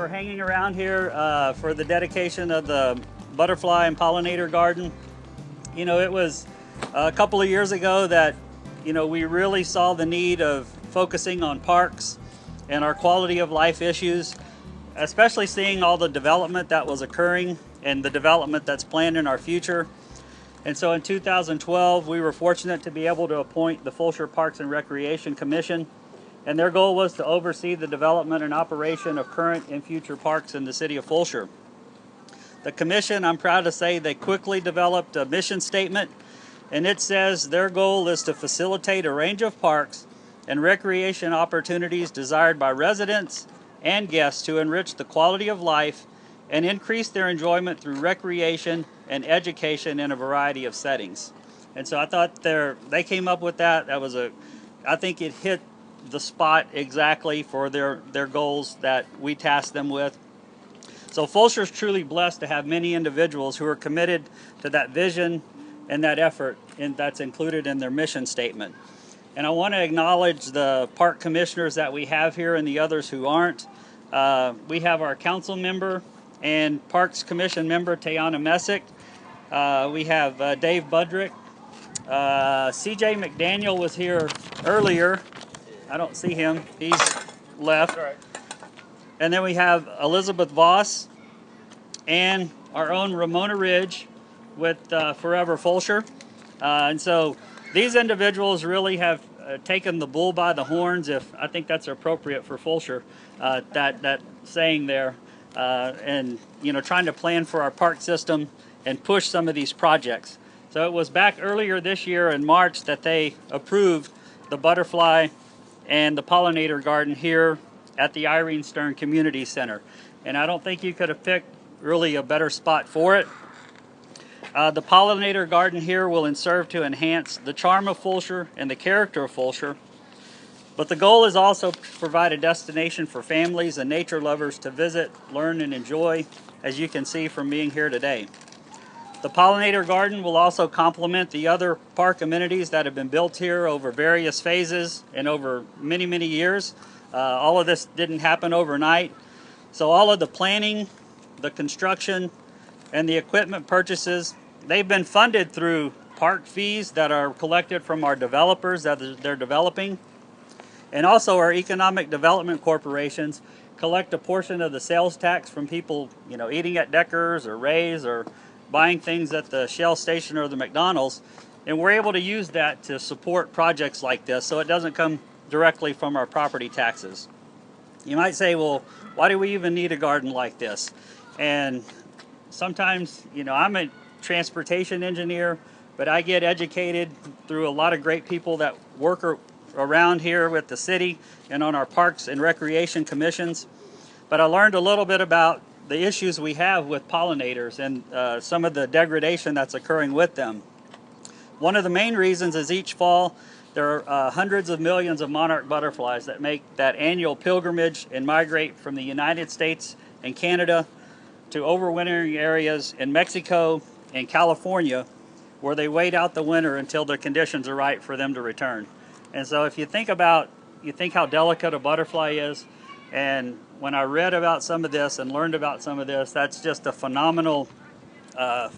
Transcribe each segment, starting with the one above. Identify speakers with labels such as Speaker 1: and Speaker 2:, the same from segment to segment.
Speaker 1: for hanging around here for the dedication of the butterfly and pollinator garden. You know, it was a couple of years ago that, you know, we really saw the need of focusing on parks and our quality of life issues, especially seeing all the development that was occurring and the development that's planned in our future. And so in 2012, we were fortunate to be able to appoint the Fulshear Parks and Recreation Commission. And their goal was to oversee the development and operation of current and future parks in the city of Fulshear. The commission, I'm proud to say, they quickly developed a mission statement, and it says their goal is to facilitate a range of parks and recreation opportunities desired by residents and guests to enrich the quality of life and increase their enjoyment through recreation and education in a variety of settings. And so I thought they came up with that. I think it hit the spot exactly for their goals that we tasked them with. So Fulshear is truly blessed to have many individuals who are committed to that vision and that effort, and that's included in their mission statement. And I want to acknowledge the park commissioners that we have here and the others who aren't. We have our council member and Parks Commission member, Tayana Messick. We have Dave Budrick. CJ McDaniel was here earlier. I don't see him. He's left. Right. And then we have Elizabeth Voss and our own Ramona Ridge with Forever Fulshear. And so these individuals really have taken the bull by the horns, if I think that's appropriate for Fulshear, that saying there, and you know, trying to plan for our park system and push some of these projects. So it was back earlier this year in March that they approved the butterfly and the pollinator garden here at the Irene Stern Community Center. And I don't think you could have picked really a better spot for it. The pollinator garden here will serve to enhance the charm of Fulshear and the character of Fulshear. But the goal is also to provide a destination for families and nature lovers to visit, learn, and enjoy, as you can see from being here today. The pollinator garden will also complement the other park amenities that have been built here over various phases and over many, many years. All of this didn't happen overnight. So all of the planning, the construction, and the equipment purchases, they've been funded through park fees that are collected from our developers that they're developing. And also our economic development corporations collect a portion of the sales tax from people, you know, eating at Deckers or Ray's or buying things at the Shell station or the McDonald's. And we're able to use that to support projects like this, so it doesn't come directly from our property taxes. You might say, well, why do we even need a garden like this? And sometimes, you know, I'm a transportation engineer, but I get educated through a lot of great people that work around here with the city and on our parks and recreation commissions. But I learned a little bit about the issues we have with pollinators and some of the degradation that's occurring with them. One of the main reasons is each fall there are hundreds of millions of monarch butterflies that make that annual pilgrimage and migrate from the United States and Canada to overwintering areas in Mexico and California, where they wait out the winter until the conditions are right for them to return. And so if you think how delicate a butterfly is, and when I read about some of this and learned about some of this, that's just a phenomenal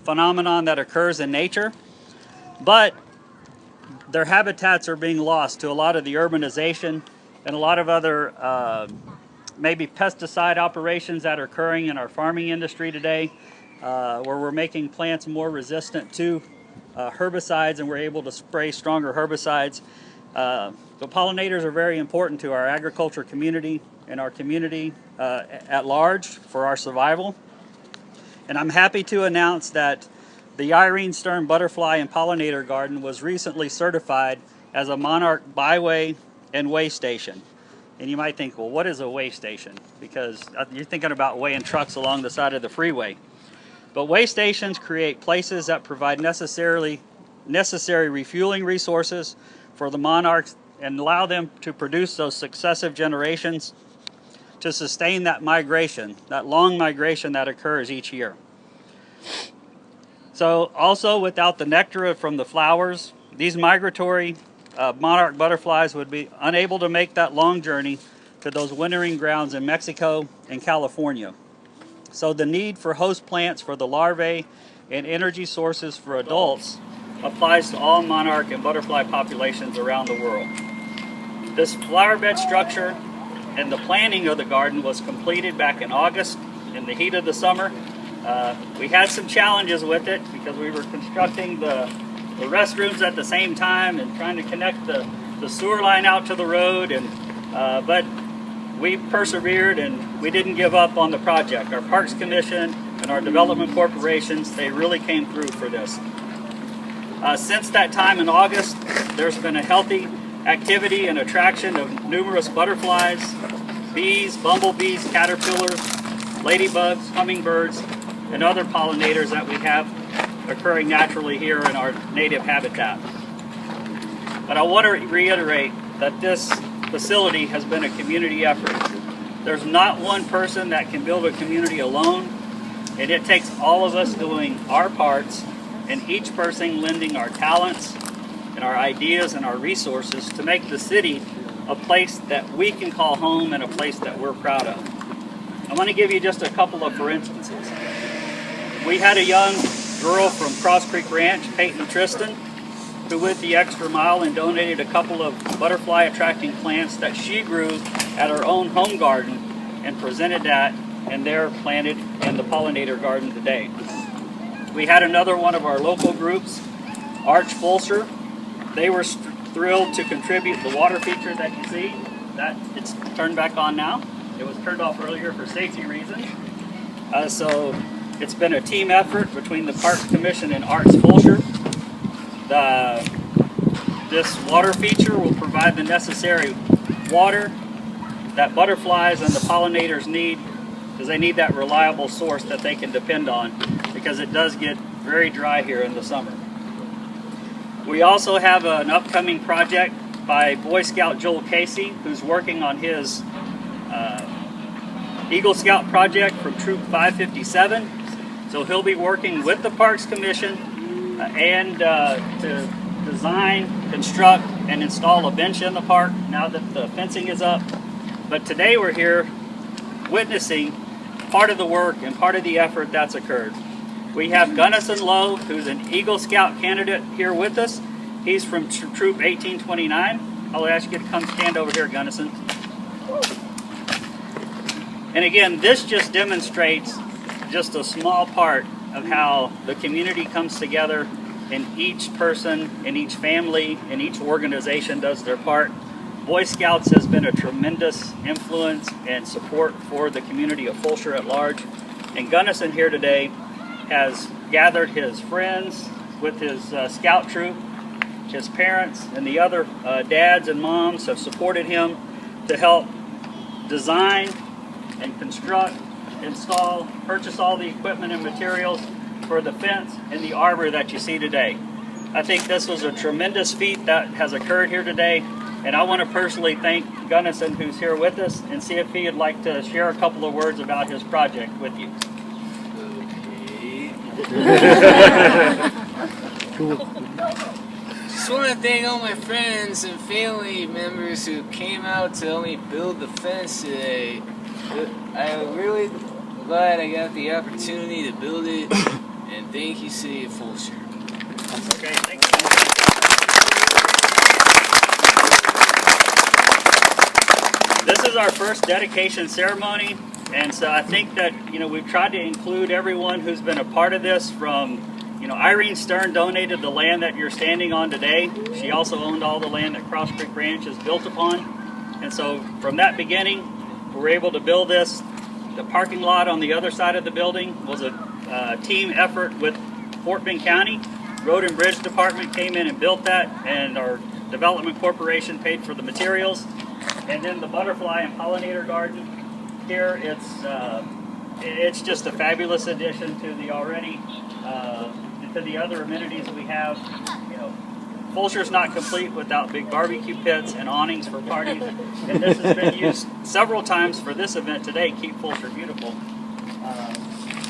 Speaker 1: phenomenon that occurs in nature. But their habitats are being lost to a lot of the urbanization and a lot of other maybe pesticide operations that are occurring in our farming industry today, where we're making plants more resistant to herbicides, and we're able to spray stronger herbicides. The pollinators are very important to our agriculture community and our community at large for our survival. And I'm happy to announce that the Irene Stern Butterfly and Pollinator Garden was recently certified as a Monarch Byway and Way Station. And you might think, well, what is a way station? Because you're thinking about weighing trucks along the side of the freeway. But way stations create places that provide necessary refueling resources for the monarchs and allow them to produce those successive generations to sustain that migration, that long migration that occurs each year. So also, without the nectar from the flowers, these migratory monarch butterflies would be unable to make that long journey to those wintering grounds in Mexico and California. So the need for host plants for the larvae and energy sources for adults applies to all monarch and butterfly populations around the world. This flower bed structure and the planning of the garden was completed back in August in the heat of the summer. We had some challenges with it because we were constructing the restrooms at the same time and trying to connect the sewer line out to the road, but we persevered and we didn't give up on the project. Our Parks Commission and our development corporations, they really came through for this. Since that time in August, there's been a healthy activity and attraction of numerous butterflies, bees, bumblebees, caterpillars, ladybugs, hummingbirds, and other pollinators that we have occurring naturally here in our native habitat. But I want to reiterate that this facility has been a community effort. There's not one person that can build a community alone, and it takes all of us doing our parts and each person lending our talents and our ideas and our resources to make the city a place that we can call home and a place that we're proud of. I want to give you just a couple of for instances. We had a young girl from Cross Creek Ranch, Peyton Tristan, who went the extra mile and donated a couple of butterfly attracting plants that she grew at her own home garden and presented that, and they're planted in the pollinator garden today. We had another one of our local groups, Arch Fulshear. They were thrilled to contribute the water feature that you see. That it's turned back on now. It was turned off earlier for safety reasons. So it's been a team effort between the Parks Commission and Arch Fulshear. This water feature will provide the necessary water that butterflies and the pollinators need, because they need that reliable source that they can depend on, because it does get very dry here in the summer. We also have an upcoming project by Boy Scout Joel Casey, who's working on his Eagle Scout project from Troop 557. So he'll be working with the Parks Commission and to design, construct, and install a bench in the park now that the fencing is up. But today we're here witnessing part of the work and part of the effort that's occurred. We have Gunnison Lowe, who's an Eagle Scout candidate, here with us. He's from Troop 1829. I'll ask you to come stand over here, Gunnison. And again, this just demonstrates just a small part of how the community comes together, and each person, and each family, and each organization does their part. Boy Scouts has been a tremendous influence and support for the community of Fulshear at large. And Gunnison here today has gathered his friends with his scout troop, his parents, and the other dads and moms have supported him to help design and construct, install, purchase all the equipment and materials for the fence and the arbor that you see today. I think this was a tremendous feat that has occurred here today, and I want to personally thank Gunnison, who's here with us, and see if he would like to share a couple of words about his project with you.
Speaker 2: Just want to thank all my friends and family members who came out to help me build the fence today. I'm really glad I got the opportunity to build it, and thank you, City of Fulshear.
Speaker 1: Okay, thank you. This is our first dedication ceremony, and so I think that we've tried to include everyone who's been a part of this. From Irene Stern donated the land that you're standing on today. She also owned all the land that Cross Creek Ranch is built upon, and so from that beginning, we were able to build this. The parking lot on the other side of the building was a team effort with Fort Bend County. Road and Bridge Department came in and built that, and our development corporation paid for the materials. And then the butterfly and pollinator garden here, it's just a fabulous addition to the already to the other amenities we have. Fulshear's not complete without big barbecue pits and awnings for parties, and this has been used several times for this event today, Keep Fulshear Beautiful.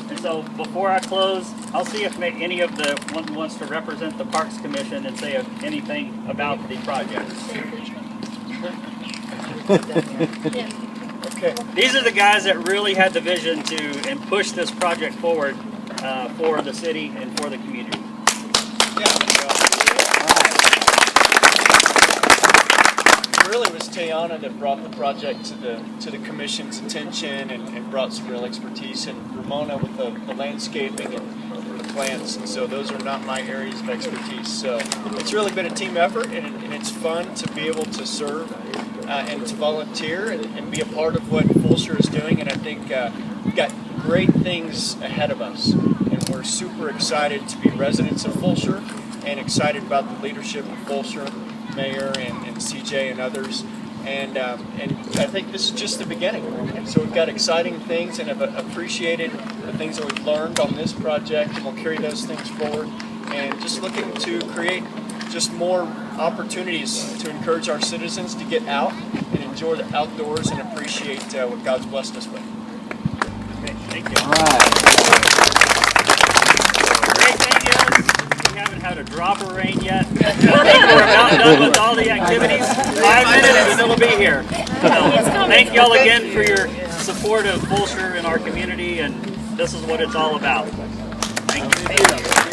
Speaker 1: And so before I close, I'll see if any of the one wants to represent the Parks Commission and say anything about the project.
Speaker 3: Okay.
Speaker 1: These are the guys that really had the vision to and push this project forward for the city and for the community.
Speaker 3: Really was Tayana that brought the project to the commission's attention and brought some real expertise, and Ramona with the landscaping and the plants, and so those are not my areas of expertise. So it's really been a team effort, and it's fun to be able to serve and to volunteer and be a part of what Fulshear is doing, and I think we've got great things ahead of us, and we're super excited to be residents of Fulshear and excited about the leadership of Fulshear, Mayor and CJ and others, and I think this is just the beginning. And so we've got exciting things, and have appreciated the things that we've learned on this project, and we'll carry those things forward. And just looking to create just more opportunities to encourage our citizens to get out and enjoy the outdoors and appreciate what God's blessed us with.
Speaker 1: Okay, thank you.
Speaker 4: All right.
Speaker 1: Great thing is, we haven't had a drop of rain yet. I think we're about done with all the activities. 5 minutes and it'll be here. So, thank y'all again for your support of Fulshear in our community, and this is what it's all about. Thank you.